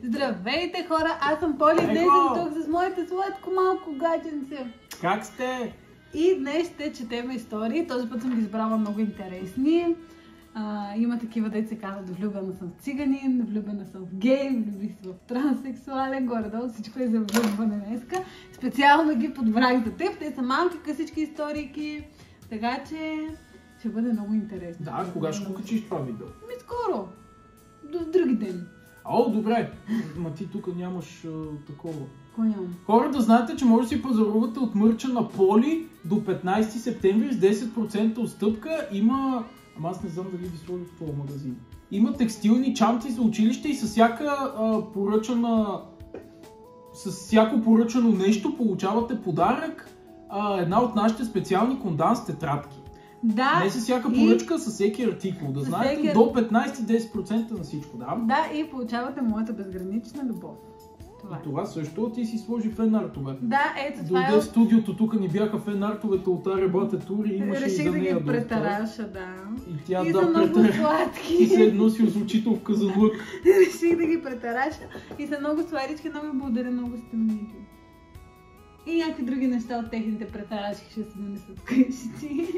Здравейте, хора! Аз съм Поли, днес съм тук с моите сладко малко гадженце. Как сте? И днес ще четем истории. Този път съм ги избрала много интересни. Има такива, дето се казват: влюбена съм в циганин, влюбена съм в гей, влюбих се в транссексуален, горе-долу всичко е за влюбване днеска. Специално ги подбрах за теб. Те са малки късички историйки, така че ще бъде много интересно. Да, кога ще го качиш това видео? Скоро. До други ден. О, добре. Ма ти тук нямаш такова. Кой нямам? Хора, да знаете, че може да си пазарувате от мърча на Поли до 15 септември с 10% отстъпка. Има... Ама аз не знам дали ви сложи в този магазин. Има текстилни чанти за училище и с всяка поръчана... С всяко поръчано нещо получавате подарък. Една от нашите специални конданс тетрадки. Да, не с всяка поръчка, с всеки артикул. Да знаете, до 15-10% на всичко. Да, и получавате моята безгранична любов. Това. И това също ти си сложи фенартове. Да, ето това дойде в студиото, тук ни бяха фенартовете от Аребата тури и имаше реших и за нея да ги претараша, да. И тя и са много сладки. И се носи с очителка за лък. Реших да ги претараша и са много сладички, много благодаря, много сте мили. И някакви други неща от техните претарашки ще се донесат къщи.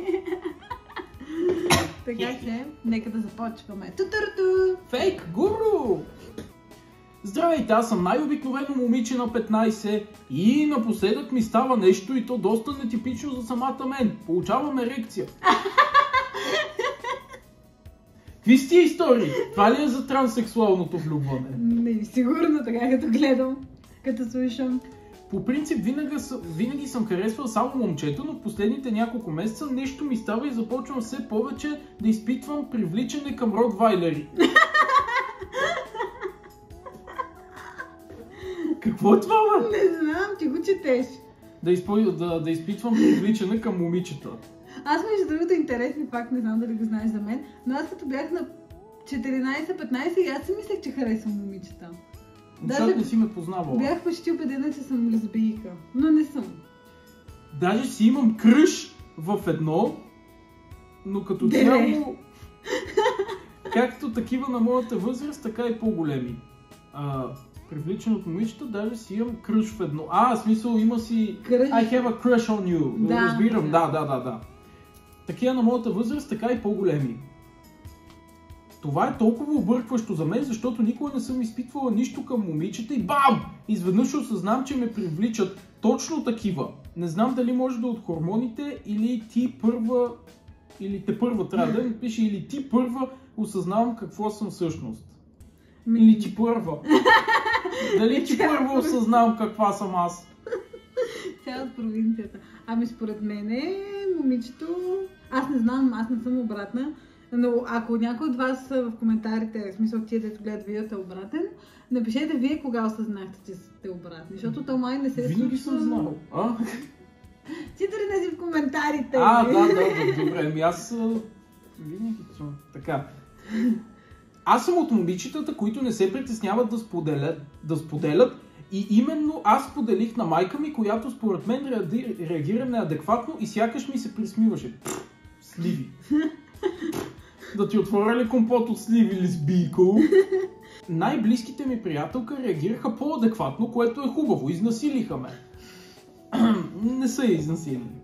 Така че, нека да започваме. Ту-ту-ту! Фейк гуру! Здравейте, аз съм най-обикновено момиче на 15 и напоследък ми става нещо и то доста нетипично за самата мен. Получавам ерекция. Какви сте истории? Това ли е за транссексуалното влюбване? Не, сигурно така като гледам, като слушам. По принцип винаги съм харесвал само момчето, но в последните няколко месеца нещо ми става и започвам все повече да изпитвам привличане към ротвайлери. Какво е това, бе? Не знам, ти го четеш. Да изпитвам привличане към момичета. Аз между другото интересни факт, не знам дали го знаеш за мен, но аз като бях на 14-15 и аз си мислех, че харесвам момичета. Защото не си ме познавала. Бях почти убедена, че съм лесбийка, но не съм. Даже си имам кръш в едно, но като цяло, както такива на моята възраст, така и по-големи. Привличан от момичета, даже си имам кръш в едно. В смисъл има си... Кръш? I have a crush on you. Да. Разбирам, да. Такива на моята възраст, така и по-големи. Това е толкова объркващо за мен, защото никога не съм изпитвала нищо към момичета и бам! Изведнъж осъзнам, че ме привличат точно такива. Не знам дали може да от хормоните или ти първа... Или те първа трябва да ми пише, или ти първа осъзнавам какво съм всъщност. Или ти първа. Дали ти първо осъзнавам каква съм аз? Цяла от провинцията. Според мен момичето... Аз не знам, аз не съм обратна. Но ако някой от вас в коментарите, в смисъл тия, дето гледат видеото е обратен, напишете вие кога осъзнахте, че сте обратни, защото то май не се случва. Винаги съм знал. Цитърне си в коментарите. Да, добре, аз винаги съм така. Аз съм от момичетата, които не се притесняват да споделят и именно аз споделих на майка ми, която според мен реагира неадекватно и сякаш ми се присмиваше. Сливи. Да ти отворя ли компот от сливи, лесбийко? Най-близките ми приятелка реагираха по-адекватно, което е хубаво. Изнасилиха ме. Не са я изнасилили.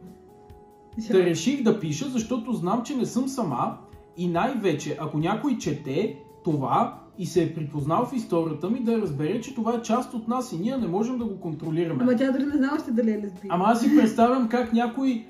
Да реших да пиша, защото знам, че не съм сама и най-вече, ако някой чете това и се е припознал в историята ми, да разбере, че това е част от нас и ние не можем да го контролираме. Ама тя дори не знала още дали е лесбийка. Ама аз си представям как някой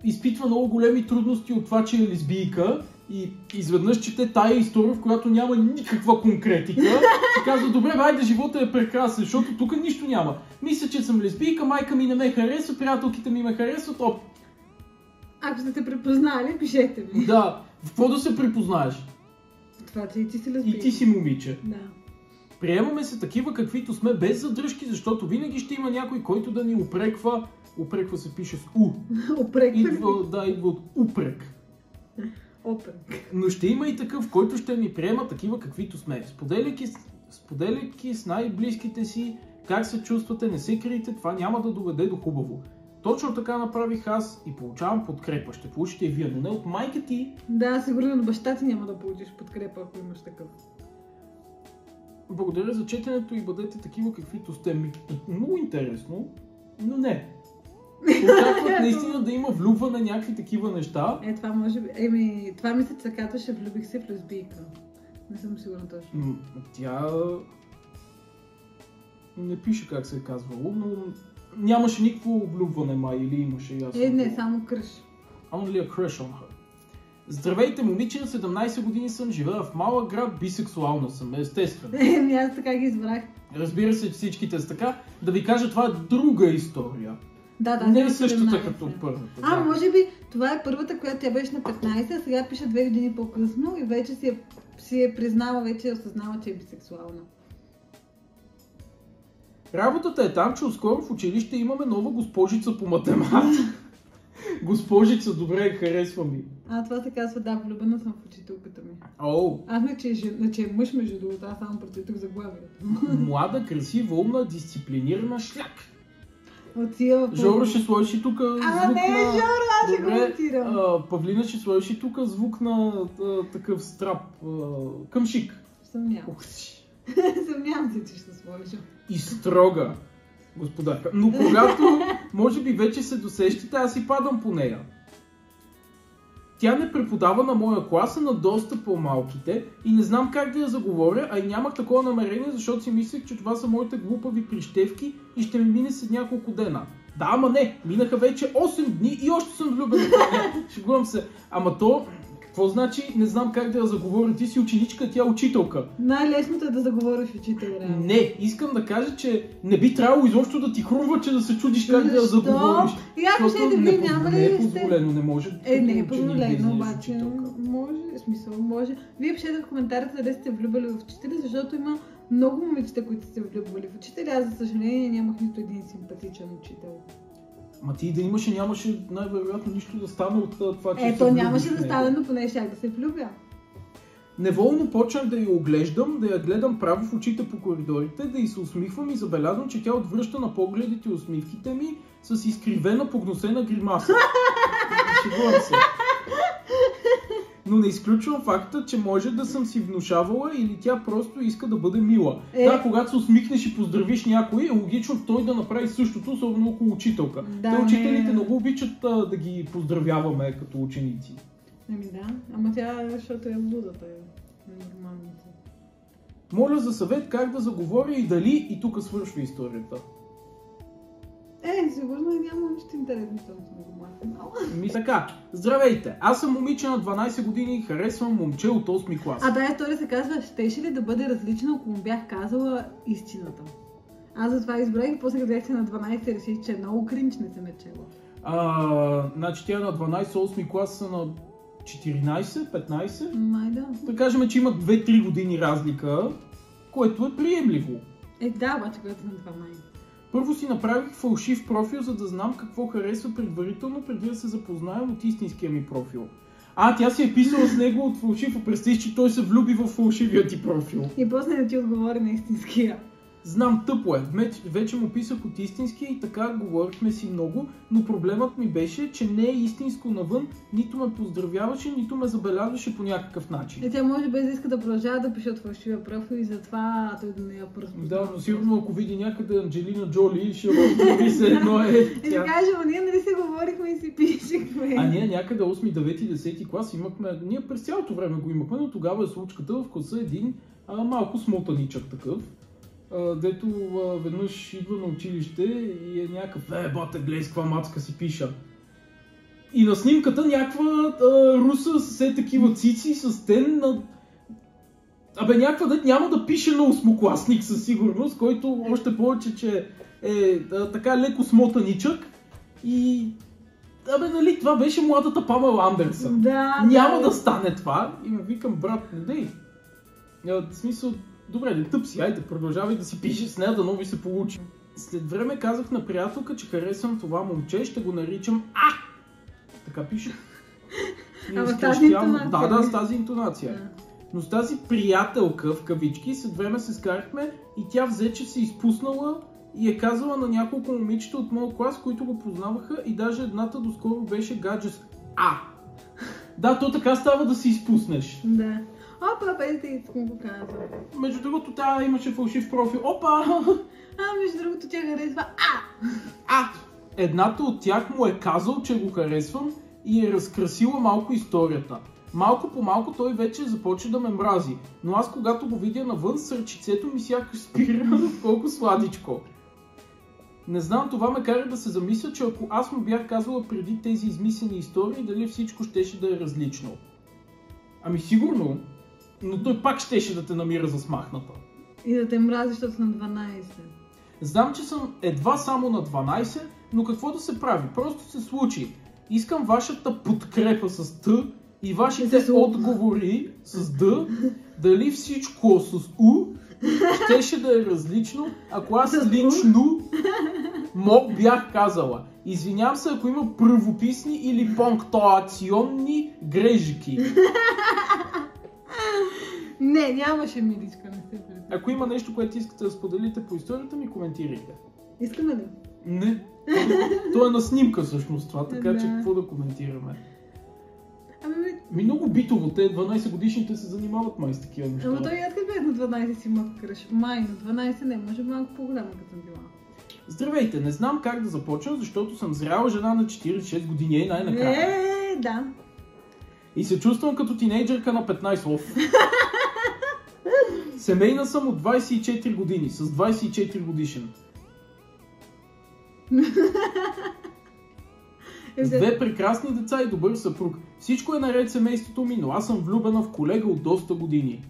изпитва много големи трудности от това, че е лесбийка и изведнъж чете тая история, в която няма никаква конкретика. Се казва: добре, хайде, живота е прекрасен, защото тук нищо няма. Мисля, че съм лесбийка, майка ми не ме харесва, приятелките ми ме харесват. Ако сте препознали, пишете ми. Да, в какво да се препознаеш? Това, че и ти си лесбийка. И ти си момиче. Да. Приемаме се такива, каквито сме, без задръжки, защото винаги ще има някой, който да ни упреква. Упреква се пише с У. Идва от упрек. Но ще има и такъв, който ще ни приема такива, каквито сме. Споделяйки с най-близките си как се чувствате, не се криете, това няма да доведе до хубаво. Точно така направих аз и получавам подкрепа. Ще получите и вие, но не от майка ти. Да, сигурно от баща ти няма да получиш подкрепа, ако имаш такъв. Благодаря за четенето и бъдете такива каквито сте. Много интересно, но не. Очакват наистина да има влюбване, някакви такива неща. Това може би... това мисля, че се казваше влюбих се в лесбийка. Не съм сигурна точно. Тя... Не пише как се е казвало, но нямаше никакво влюбване май, или имаше ясно? Не, само кръш. Only a crush on her. Здравейте, момиче, на 17 години съм, живея в малък град, бисексуална съм, естествено. Аз така ги избрах. Разбира се, че всичките са така. Да ви кажа, това е друга история. Да, не е същата като първата. Може би това е първата, която тя беше на 15, а сега пише 2 години по-късно и вече си е признала, вече осъзнава, че е бисексуална. Работата е там, че отскоро в училище имаме нова госпожица по математика. Госпожица, добре, харесва ми. Това се казва, да, влюбена съм в учителката ми. Аз не, че е мъж между другото, аз само прочетох заглавието. Млада, красива, умна, дисциплинирана шляк. Отива Жоро ще сложиш и тук звук на... не, Жоро, аз ще коментирам. Павлина ще сложиш и тук звук на такъв страп. Къмшик. Съмнявам се, че ще сложиш. И строга господарка. Но когато, може би вече се досещате, аз си падам по нея. Тя не преподава на моя класа, на доста по-малките и не знам как да я заговоря, а и нямах такова намерение, защото си мислех, че това са моите глупави прищевки и ще ми мине след няколко дена. Да, ама не, минаха вече 8 дни и още съм влюбен в нея. Шегувам се. Ама то, какво значи не знам как да я заговоря? Ти си ученичка, тя учителка. Най-лесното е да заговориш учител, реално. Не, искам да кажа, че не би трябвало изобщо да ти хрумва, че да се чудиш как да я заговориш. И ако ще да ви няма ли не е позволено, не може. Не е позволено, обаче може, в смисъл може. Вие пишете в коментарите дали сте влюбили в учители, защото има много момичета, които сте влюбили в учители. Аз, за съжаление, нямах нито един симпатичен учител. Ма ти да имаше, нямаше най-вероятно нищо да стане от това, че то нямаше да стане, но поне щях да се влюбя. Неволно почнах да я оглеждам, да я гледам право в очите по коридорите, да й се усмихвам и забелязвам, че тя отвръща на погледите и усмивките ми с изкривена погносена гримаса. Шегувам се. Но не изключвам факта, че може да съм си внушавала или тя просто иска да бъде мила. Да, когато се усмихнеш и поздравиш някой, е логично той да направи същото, особено около учителка. Те учителите много обичат да ги поздравяваме като ученици. Да, ама тя, защото е лудата, е нормалната. Моля за съвет как да заговоря и дали, и тук свършва историята. Сигурно и няма нищо интересно, съм го махнала. Така, здравейте, аз съм момиче на 12 години и харесвам момче от 8 клас. Тая история се казва, щеше ли да бъде различна, ако му бях казала истината? Аз затова избрах и после като бяхте на 12 реших, че е много кринч, не се мечела. Значи тя на 12, 8 клас са на 14, 15? Май да. Да кажем, че има 2-3 години разлика, което е приемливо. Да, обаче когато съм 12. Първо си направих фалшив профил, за да знам какво харесва предварително, преди да се запознаем от истинския ми профил. Тя си е писала с него от фалшив, а представиш, че той се влюби в фалшивия ти профил. И после да ти отговори на истинския. Знам, тъпо е. Вече му писах от истинския и така говорихме си много, но проблемът ми беше, че не е истинско навън, нито ме поздравяваше, нито ме забелязваше по някакъв начин. Тя може би иска да продължава да пише от фалшивия профил и затова той да не я пръзпознава. Да, но сигурно ако види някъде Анджелина Джоли, ще разговори се едно е тя. И да кажем, ние нали се говорихме и си пишехме. Ние някъде 8, 9, 10 клас имахме, ние през цялото време го имахме, но тогава е случката в класа един малко смотаничък такъв. Дето веднъж идва на училище и е някакъв, бата, гледай с каква мацка си пиша. И на снимката някаква руса с такива цици, с тен на... някаква дет няма да пише на осмокласник със сигурност, който още повече, че е така леко смотаничък и... нали, това беше младата Памела Андерсън. Няма да стане това и ме викам, брат, не дей. В смисъл, добре, тъп си, айде, продължавай да си пишеш с нея, да нови се получи. След време казах на приятелка, че харесвам това момче, ще го наричам Така пише. С тази интонация? Да, с тази интонация. Но с тази приятелка, в кавички, след време се скарахме и тя взе, че се изпуснала и е казала на няколко момичета от моя клас, които го познаваха и даже едната доскоро беше гадже с Да, то така става да се изпуснеш. Да. Опа, без да искам го казвам. Между другото, тя имаше фалшив профил. Опа! Между другото, тя харесва Едната от тях му е казал, че го харесвам и е разкрасила малко историята. Малко по малко той вече започва да ме мрази, но аз когато го видя навън, сърчицето ми сякаш спира колко сладичко. Не знам, това ме кара да се замисля, че ако аз му бях казала преди тези измислени истории, дали всичко щеше да е различно. Ами сигурно, но той пак щеше да те намира за смахната. И да те мрази, защото съм 12. Знам, че съм едва само на 12, но какво да се прави? Просто се случи. Искам вашата подкрепа с Т и вашите отговори с Д, дали всичко с У щеше да е различно, ако аз лично бях казала. Извинявам се, ако има правописни или пунктуационни грешки. Не, нямаше, миличка, не се преди. Ако има нещо, което искате да споделите по историята ми, коментирайте. Искаме ли? Не. То е на снимка всъщност това, така че какво да коментираме? Много битово, те 12 годишните се занимават май с такива неща. Ама той аз като бях на 12 си имах кръш. Май на 12 не, може малко по-голяма като съм била. Здравейте, не знам как да започна, защото съм зряла жена на 46 години и най-накрая. Да. И се чувствам като тинейджърка на 15 Семейна съм от 24 години, с 24 годишен. С 2 прекрасни деца и добър съпруг. Всичко е наред семейството ми, но аз съм влюбена в колега от доста години.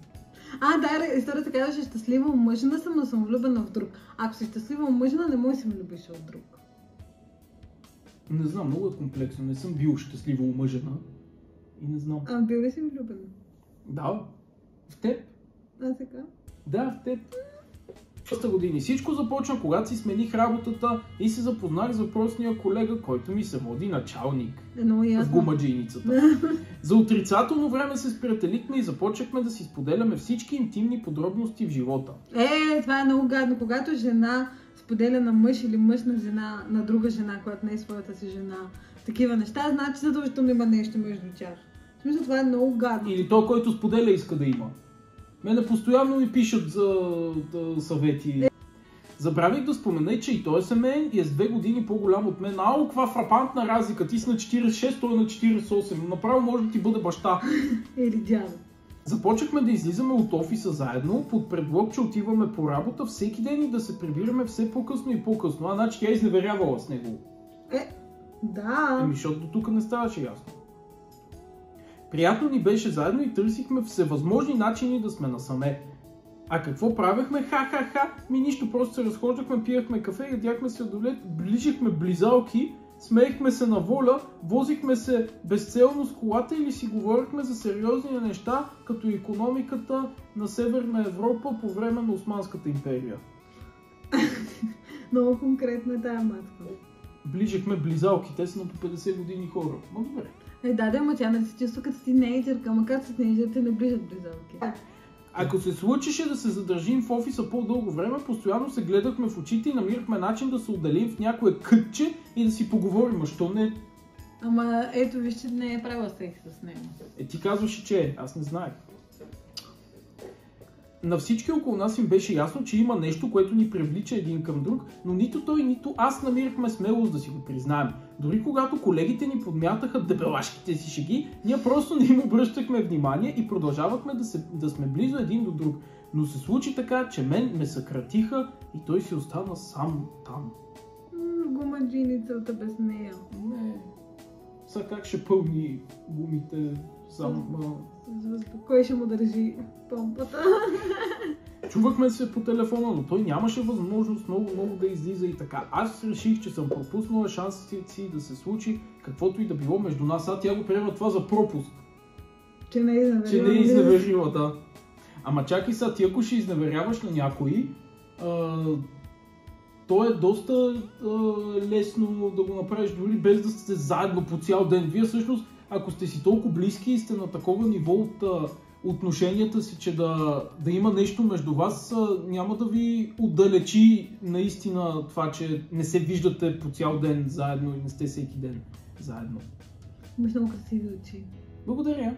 Да, историята казва, че щастлива омъжена съм, но съм влюбена в друг. Ако си щастлива омъжена, не може да се влюбиш в друг. Не знам, много е комплексно. Не съм бил щастлива омъжена. И не знам. Бил ли си влюбена? Да. В теб. Сега? Да, в теб. 6 години. Всичко започна, когато си смених работата и се запознах с въпросния колега, който ми се води началник. В гумаджийницата. За отрицателно време се сприятелихме и започнахме да си споделяме всички интимни подробности в живота. Това е много гадно. Когато жена споделя на мъж или мъж на жена, на друга жена, която не е своята си жена, такива неща, значи задължително има нещо между тях. В смисъл, това е много гадно. Или той, който споделя, иска да има. Мене постоянно ми пишат за съвети. Забравих да спомена, че и той е семейен и е с 2 години по-голям от мен. Каква фрапантна разлика. Ти си на 46, той е на 48. Направо може да ти бъде баща. Или дядо. Започнахме да излизаме от офиса заедно, под предлог, че отиваме по работа всеки ден и да се прибираме все по-късно и по-късно. Значи тя изневерявала с него. Да. Защото до тук не ставаше ясно. Приятно ни беше заедно и търсихме всевъзможни начини да сме насаме. А какво правехме? Ха-ха-ха! Нищо, просто се разхождахме, пиехме кафе, ядяхме сладолед, ближихме близалки, смеехме се на воля, возихме се безцелно с колата или си говорихме за сериозни неща, като икономиката на Северна Европа по време на Османската империя. Много конкретно е тая матка. Ближихме близалки, те са на по 50 години хора. Добре. Ама тя не се чувства като тинейджърка, макар че тинейджърите не ближат близалки. Ако се случише да се задържим в офиса по-дълго време, постоянно се гледахме в очите и намирахме начин да се отделим в някое кътче и да си поговорим. Що не? Ама ето виж, че не е правила секс с него. Ти казваше, че е. Аз не знаех. На всички около нас им беше ясно, че има нещо, което ни привлича един към друг, но нито той, нито аз намирахме смелост да си го признаем. Дори когато колегите ни подмятаха дебелашките си шеги, ние просто не им обръщахме внимание и продължавахме да сме близо един до друг. Но се случи така, че мен ме съкратиха и той си остана сам там. Гумаджиницата без нея. Не. Сега как ще пълни гумите сам? Кой ще му държи помпата? Чувахме се по телефона, но той нямаше възможност много да излиза и така. Аз реших, че съм пропуснала шансите си да се случи каквото и да било между нас. Тя го приема това за пропуск. Че не е изневерила, да. Ама чакай сега, ти ако ще изневеряваш на някой, то е доста лесно да го направиш дори без да сте заедно по цял ден. Вие всъщност, ако сте си толкова близки и сте на такова ниво от отношенията си, че да има нещо между вас, няма да ви отдалечи наистина това, че не се виждате по цял ден заедно и не сте всеки ден заедно. Имаш много красиви очи. Благодаря.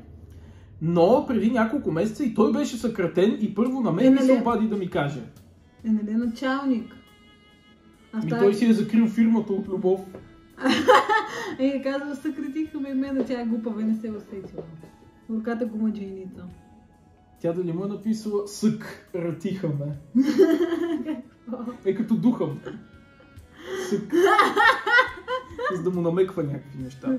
Но преди няколко месеца и той беше съкратен и първо на мен ми се обади да ми каже. Нали началник? Той си е закрил фирмата от любов. Казва, съкратиха ме мен, тя е глупава и не се е усетила. Руката гумаджийница. Тя дали му е написала съкратиха ме. Като духам. Сък. За да му намеква някакви неща.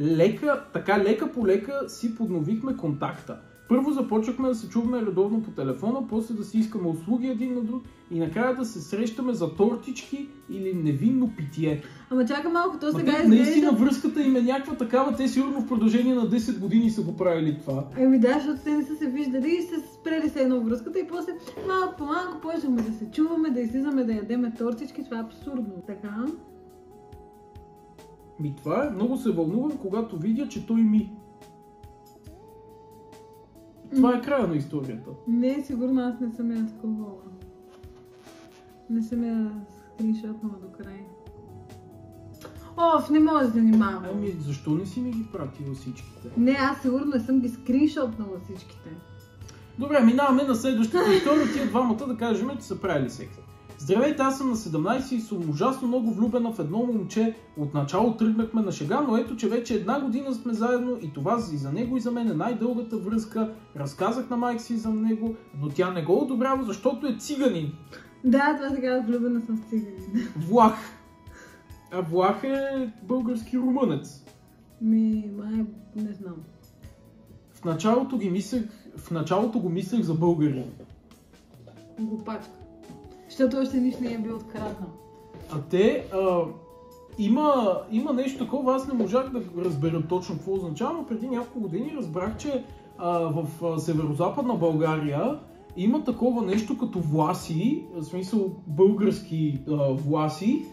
Лека по лека си подновихме контакта. Първо започнахме да се чуваме редовно по телефона, после да си искаме услуги един на друг и накрая да се срещаме за тортички или невинно питие. Ама чакай малко, то сега изглежда... Наистина връзката им е някаква такава, те сигурно в продължение на 10 години са го правили това. Да, защото те не са се виждали и се спрели се едно връзката и после малко по малко почнахме да се чуваме, да излизаме да ядеме тортички, това е абсурдно. Така? Това е, много се вълнувам, когато видя, че той ми. Това е края на историята. Не, сигурно аз не съм я такова. Не съм я скриншотнала до край. Не може да занимавам. Защо не си ми ги пратила всичките? Не, аз сигурно не съм ги скриншотнала всичките. Добре, минаваме на следващата история. Тия двамата да кажем, че са правили секс. Здравейте, аз съм на 17 и съм ужасно много влюбена в едно момче. Отначало тръгнахме на шега, но ето, че вече 1 година сме заедно и това и за него и за мен е най-дългата връзка. Разказах на майка си за него, но тя не го одобрява, защото е циганин. Да, това се казва, влюбена съм в циганин. Влах. А влах е български румънец. Не знам. В началото го мислех за българин. Глупачка. Защото още нищо не е бил откраднал. Има нещо такова, аз не можах да разбера точно какво означава, но преди няколко години разбрах, че в северо-западна България има такова нещо като власи, в смисъл български власи,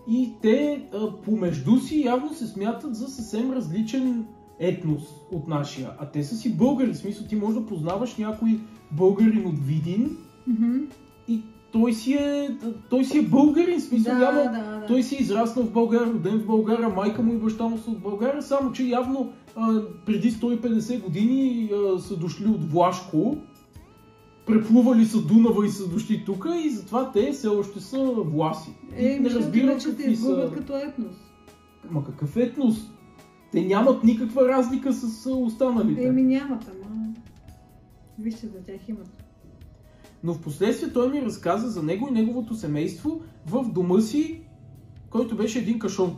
и те помежду си явно се смятат за съвсем различен етнос от нашия. А те са си българи, в смисъл ти можеш да познаваш някой българин от Видин и той си е българин, в смисъл да. Той си е израснал в България, роден в България, майка му и баща му са от България, само че явно преди 150 години са дошли от Влашко, преплували са Дунава и са дошли тук и затова те все още са власи. Не разбирам какви са... като етнос. Ма какъв етнос? Те нямат никаква разлика с останалите. Нямат, ама... Вижте, за тях имат. Но в последствие той ми разказа за него и неговото семейство в дома си, който беше един кашон.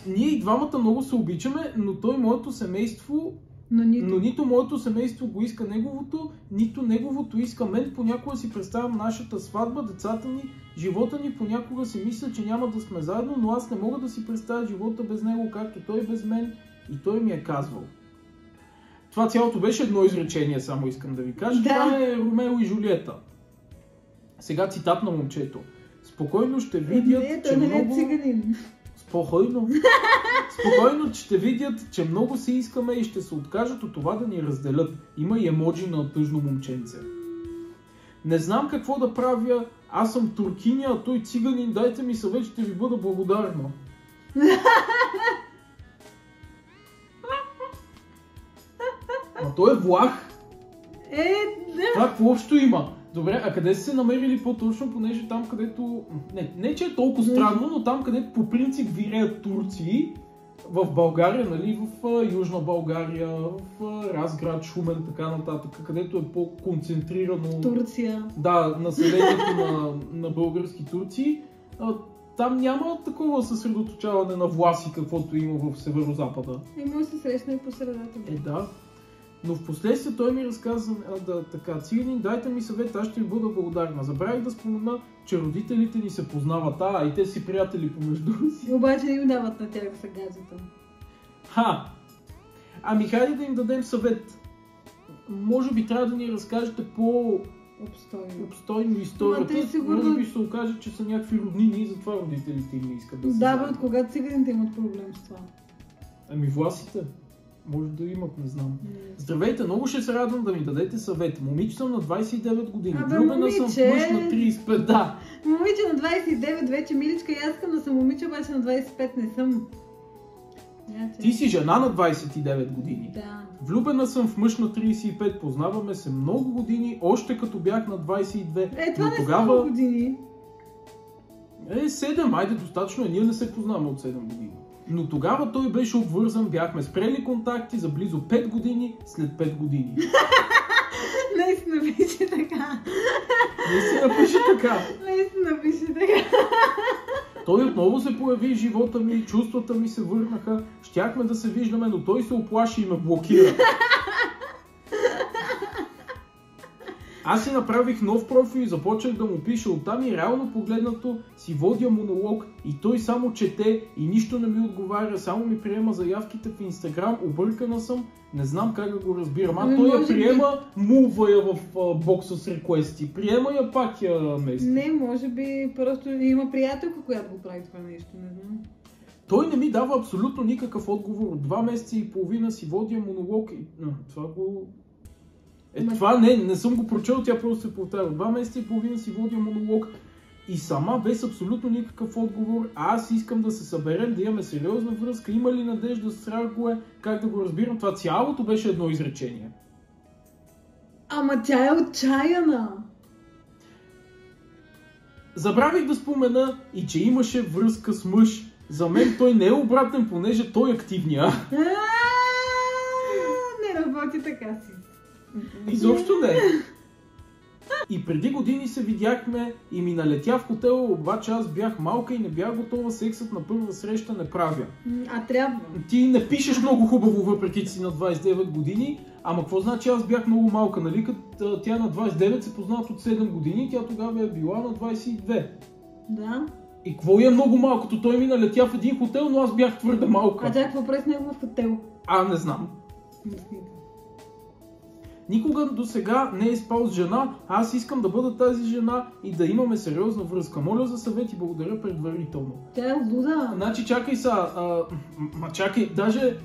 Ние и двамата много се обичаме, но той моето семейство... Но нито моето семейство го иска неговото, нито неговото иска мен. Понякога си представям нашата сватба, децата ни, живота ни, понякога си мисля, че няма да сме заедно, но аз не мога да си представя живота без него, както той без мен, и той ми е казвал. Това цялото беше едно изречение, само искам да ви кажа. Да. Това е Ромео и Жулиета. Сега цитат на момчето. Спокойно ще видят, че много... Спокойно, ще видят, че много се искаме и ще се откажат от това да ни разделят. Има и емоджи на тъжно момченце. Не знам какво да правя, аз съм туркиня, а той циганин, дайте ми съвет, ще ви бъда благодарна. А той е влах. Това какво общо има? Добре, а къде са се намерили по-точно, понеже там където... Не че е толкова странно, но там където по принцип виреят турци, в България, нали, в Южна България, в Разград, Шумен, така нататък, където е по-концентрирано... Туърция. Да, населението на български турци. Там няма такова съсредоточаване на власи, каквото има в Северо-Запада. Може да се срещне и по средата. Да. Но в последствие той ми разказа така, циганин, дайте ми съвет, аз ще ви бъда благодарна. Забравих да спомена, че родителите ни се познават, и те си приятели помежду си. Обаче не им дават на тях да са гаджета. Ами хайде да им дадем съвет. Може би трябва да ни разкажете по-обстойно историята. Може би ще се окаже, че са някакви роднини и затова родителите им не искат да се знаят. От кога циганите имат проблем с това? Ами власите. Може да имат, не знам. Здравейте, много ще се радвам да ми дадете съвет. Момиче съм на 29 години. Влюбена съм в мъж на 35, да. Момиче на 29 вече миличка и аз искам да съм момиче, обаче на 25 не съм. Ти си жена на 29 години. Да. Влюбена съм в мъж на 35, познаваме се много години, още като бях на 22. Това но не тогава... са много години. 7, айде достатъчно е, ние не се познаваме от 7 години. Но тогава той беше обвързан, бяхме спрели контакти за близо 5 години, след 5 години. Наистина пише така. Наистина пише така. Наистина пише така. Той отново се появи в живота ми, чувствата ми се върнаха, щяхме да се виждаме, но той се оплаши и ме блокира. Аз си направих нов профил и започнах да му пиша оттам и реално погледнато си водя монолог и той само чете и нищо не ми отговаря, само ми приема заявките в Инстаграм, объркана съм, не знам как да го разбирам. Той я приема, мува я в бокса с реквести, приема я пак я мести. Не, може би просто има приятелка, която го прави това нещо, не знам. Той не ми дава абсолютно никакъв отговор. 2 месеца и половина си водя монолог и това го... Това не съм го прочел, тя просто се повтаря. 2 месеца и половина си водя монолог и сама без абсолютно никакъв отговор. Аз искам да се съберем, да имаме сериозна връзка. Има ли надежда, страх го е, как да го разбирам? Това цялото беше едно изречение. Ама тя е отчаяна. Забравих да спомена и че имаше връзка с мъж. За мен той не е обратен, понеже той е активния. Не работи така си. Изобщо не. И преди години се видяхме и ми налетя в хотела, обаче аз бях малка и не бях готова, сексът на първа среща не правя. А трябва. Ти не пишеш много хубаво, въпреки че си на 29 години, ама какво значи аз бях много малка, нали? Като тя на 29 се познават от 7 години, тя тогава е била на 22. Да. И какво е много малкото? Той ми налетя в един хотел, но аз бях твърде малка. А тя какво прави с него в хотел? Не знам. Никога до сега не е спал с жена, аз искам да бъда тази жена и да имаме сериозна връзка. Моля за съвет и благодаря предварително. Тя е луда. Значи чакай чакай, даже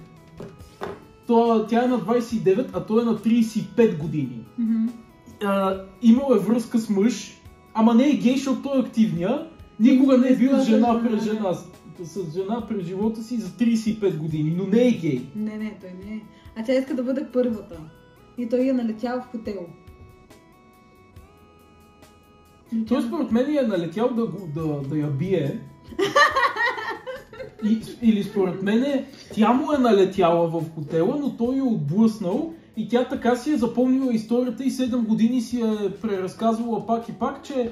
тя е на 29, а той е на 35 години. Имал е връзка с мъж, ама не е гей, защото той е активния. Никога не е бил с жена през жена. С жена през живота си за 35 години, но не е гей. Не, той не е. А тя иска да бъде първата. И той я налетял в хотел. Той според мен е налетял да я бие. Или според мен тя му е налетяла в хотела, но той я отблъснал и тя така си е запомнила историята и 7 години си е преразказвала пак и пак, че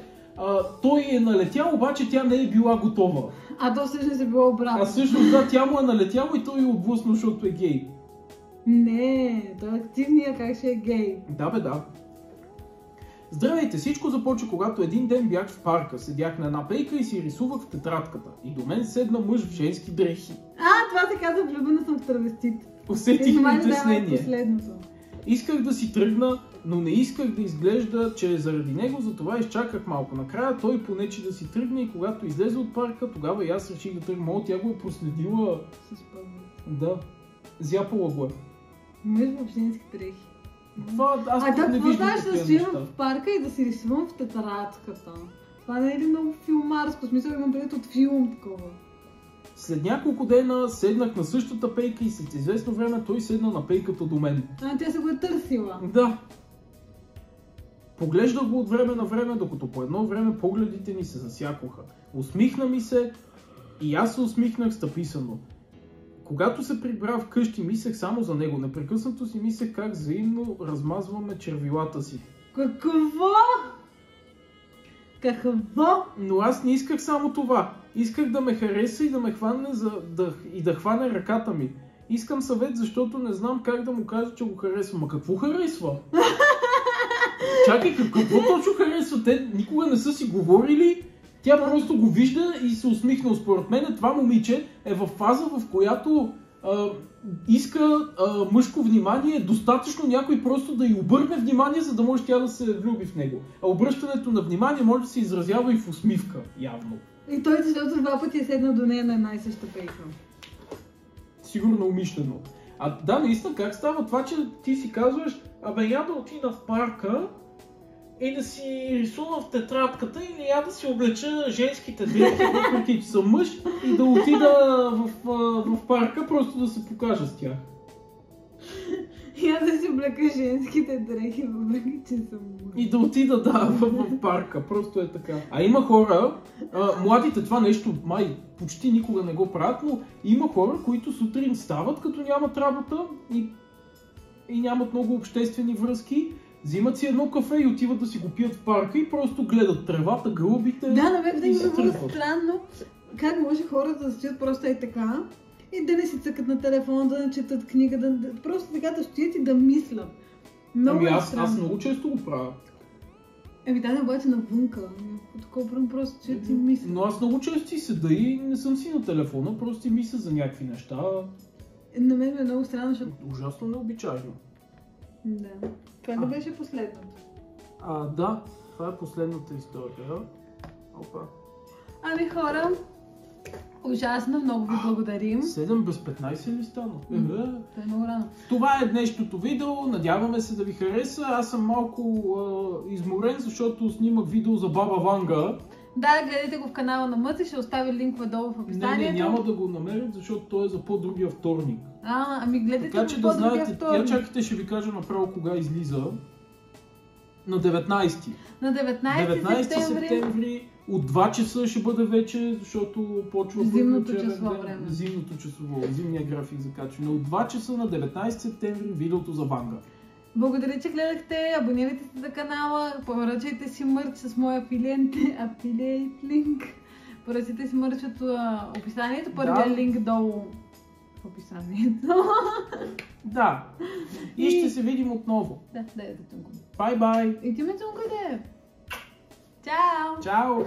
той е налетял, обаче тя не е била готова. А то всъщност е било обратно. Всъщност да, тя му е налетяла и той я отблъснал, защото е гей. Не, той е активния, как ще е гей. Да. Здравейте, всичко започва, когато един ден бях в парка, седях на една пейка и си рисувах в тетрадката. И до мен седна мъж в женски дрехи. Това се казва, влюбена съм в травестит. Усетих притеснение. Последното. Исках да си тръгна, но не исках да изглежда, че е заради него, затова изчаках малко. Накрая той понече да си тръгне и когато излезе от парка, тогава и аз реших да тръгна. Тя го е проследила. С пъвък. Да. Зяпала го е. Мъж в женски дрехи. Аз не какво виждам знаеш да такива стоим неща. в парка и да си рисувам в тетрадката? Това не е ли много филмарско? В смисъл имам предвид от филм такова. След няколко дена седнах на същата пейка и след известно време той седна на пейката до мен. Тя се го е търсила. Да. Поглеждах го от време на време, докато по едно време погледите ни се засякоха. Усмихна ми се и аз се усмихнах стъписано. Когато се прибра вкъщи, мислех само за него. Непрекъснато си мислех как взаимно размазваме червилата си. Какво? Но аз не исках само това. Исках да ме хареса и да ме хване да хване ръката ми. Искам съвет, защото не знам как да му кажа, че го харесвам. Какво харесва? Чакай, какво точно харесва? Те никога не са си говорили. Тя просто го вижда и се усмихна. Според мен това момиче е в фаза, в която иска мъжко внимание, достатъчно някой просто да й обърне внимание, за да може тя да се влюби в него. А обръщането на внимание може да се изразява и в усмивка, явно. И той, защото 2 пъти е седнал до нея на една и съща пейка. Сигурно умишлено. Да, наистина, как става това, че ти си казваш, я да отида в парка и да си рисувам в тетрадката или я да си облеча женските дрехи, въпреки че съм мъж, и да отида в парка, просто да се покажа с тях. И аз да си облека женските дрехи, въпреки че съм мъж. И да отида, в парка, просто е така. А има хора, младите това нещо май почти никога не го правят, но има хора, които сутрин стават, като нямат работа и нямат много обществени връзки, взимат си едно кафе и отиват да си го пият в парка и просто гледат тревата, гълъбите. Да, на мен и ми се е много тръгват. странно как може хората да стоят просто и така и да не си цъкат на телефона, да не четат книга, просто така да стоят и да мислят. Много е Аз странно. много често го правя. Да, обаче навънка. Такова просто стоят и мислят. Но аз много често си седа и не съм си на телефона, просто си мисля за някакви неща. На мен е много странно, защото... Ужасно необичайно. Да. Това да беше последното. Да, това е последната история. Опа. Ами хора, ужасно, много ви благодарим. 7 без 15 ли стана? Това е много рано. Това е днешното видео, надяваме се да ви хареса. Аз съм малко изморен, защото снимах видео за Баба Ванга. Да, гледайте го в канала на Мъци, ще оставя линкове долу в описанието. Не, няма да го намерят, защото той е за по-другия вторник. Ами гледайте така го че по-другия да знаете, вторник. чакайте, ще ви кажа направо кога излиза. На 19. На 19 септември от 2 часа ще бъде вече, защото почва зимното часово време. Зимното часово, зимния график закачване. От 2 часа на 19 септември видеото за Ванга. Благодаря, че гледахте, абонирайте се за канала, поръчайте си мърч с моя афилиейт линк. Поръчайте си мърч от описанието, първият линк долу в описанието. Да. И ще се видим отново. Да, да, да, тунко. Бай-бай. И ти ме тункайте. Чао! Чао!